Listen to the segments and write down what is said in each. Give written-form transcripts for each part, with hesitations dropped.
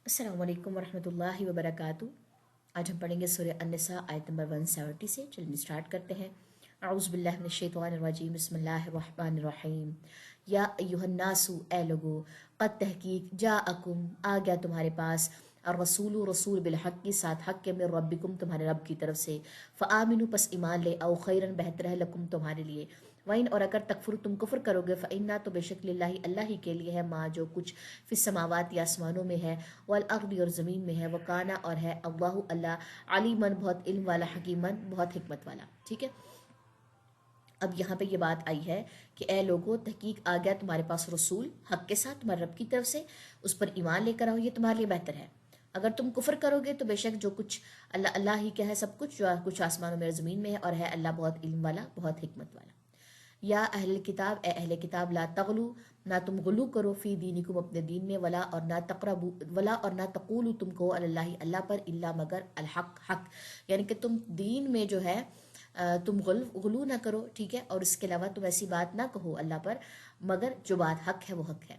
अस्सलाम वालेकुम वरहमतुल्लाहि वबरकातुहू। आज हम पढ़ेंगे सूरह अन-निसा आयत नंबर 170 से। चलिए स्टार्ट करते हैं। औज़ु बिल्लाहि मिनश शैतानिर रजीम, बिस्मिल्लाहिर रहमानिर रहीम। या अय्युहन्नासु, ए लोगो, क़द तहकीक जाअकुम, आ गया तुम्हारे पास, और रसूल रसूल बिलहक़ के साथ, हक़ के, मिर रब्बिकुम तुम्हारे रब की तरफ से, फ़आमिनु पस ईमान ले, औ खैरन बेहतर है, लकुम तुम्हारे लिए, वइन और अगर तकफुर तुम कुफ्र करोगे, फ़इन्ना तो बेशक लिल्लाहि अल्लाह ही के लिए है, माँ जो कुछ फिस समावात या आसमानों में है, वल अर्द और ज़मीन में है, वकाना और है, अल्लाहु अल्लाह, अलीमन बहुत इल्म वाला, हकीमन बहुत हिकमत वाला। ठीक है, अब यहाँ पे ये बात आई है कि ए लोगो, तहकीक आ गया तुम्हारे पास रसूल हक के साथ तुम्हारे रब की तरफ से, उस पर ईमान लेकर आओ, ये तुम्हारे लिए बेहतर है। अगर तुम कुफ्र करोगे तो बेशक जो कुछ अल्लाह अल्लाह ही क्या है, सब कुछ जो कुछ आसमानों में ज़मीन में है, और है अल्लाह बहुत इल्म वाला बहुत हिकमत वाला। या अहल किताब, ए अहले किताब, ला तगलू, ना तुम गुलू करो, फी दीनिकुम अपने दीन में, वला और ना तकरबू, वला और ना तकूलू तुम कहो, अल्लाह अल्लाह पर, इल्ला मगर अलहक हक, यानी कि तुम दीन में जो है तुम गुलू ना करो। ठीक है, और इसके अलावा तुम ऐसी बात ना कहो अल्लाह पर मगर जो बात हक है वो हक है।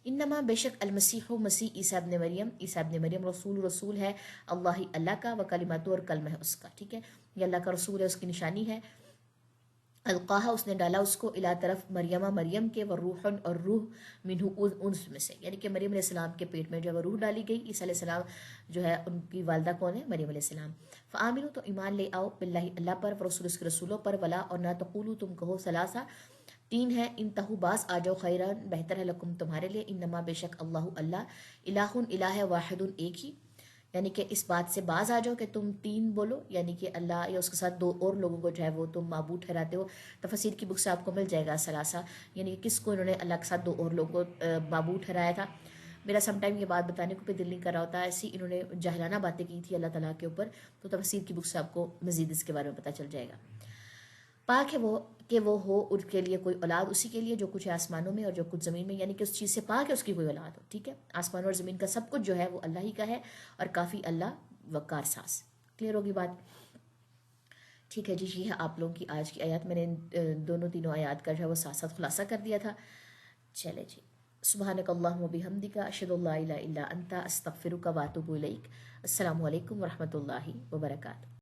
इन्नमा बेशक अलमसीह मसीह ईसा इब्न मरियम, ईसा इब्न मरियम रसूल रसूल है, अल्लाह ही अल्लाह का, व कलिमतु और कलमा है उसका। ठीक है, ये अल्लाह का रसूल है, उसकी निशानी है। अलकाहा उसने डाला उसको, इला तरफ मरियमा मरियम के, व रूहन और रूह मिनहु उनमें से, यानी कि मरियम अलैहिस्सलाम के पेट में जो है रूह डाली गई। ईसा अलैहिस्सलाम जो है उनकी वालदा कौन है? मरियम अलैहिस्सलाम। फ़आमिनु तो ईमान ले आओ, बिल्लाहि अल्लाह पर, व रसूल उसके रसूलों पर, वला और ना तक़ूलू तुम कहो, सलासा तीन है, इन तहु बास आ जाओ, खैरन बेहतर है, लकुम तुम्हारे लिए, इन्नमा बेशक अल्लाहु अल्लाह, इलाहुन इलाह है, वाहिदुन एक ही, यानी कि इस बात से बाज आ जाओ कि तुम तीन बोलो, यानी कि अल्लाह या उसके साथ दो और लोगों को जो है वो तुम माबूद ठहराते हो। तफसीर की बुक से आपको मिल जाएगा सलासा, यानी कि किसको इन्होंने अल्लाह के साथ दो और लोगों को माबूद ठहराया था। मेरा समटाइम ये बात बताने को भी दिल नहीं कर रहा होता, ऐसी इन्होंने जहलाना बातें की थी अल्लाह ताला के ऊपर, तो तफसीर की बुक से आपको मजीद इसके बारे में पता चल जाएगा। पाक है वो कि वो हो उसके लिए कोई औलाद, उसी के लिए जो कुछ है आसमानों में और जो कुछ ज़मीन में, यानी कि उस चीज़ से पाक है उसकी कोई औलाद हो। ठीक है, आसमान और ज़मीन का सब कुछ जो है वो अल्लाह ही का है, और काफ़ी अल्लाह वकार सास। क्लियर होगी बात? ठीक है जी, ये है आप लोगों की आज की आयत। मैंने दोनों तीनों आयत का जो है वो साथ साथ खुलासा कर दिया था। चले जी, सुबहानक अल्लाहुम्मा बिहम्दिका, अशहदु अल्ला इलाहा इल्ला अंता, अस्तगफिरुका व अतूबु इलैक। अस्सलामु अलैकुम व रहमतुल्लाहि व बरकातुहू।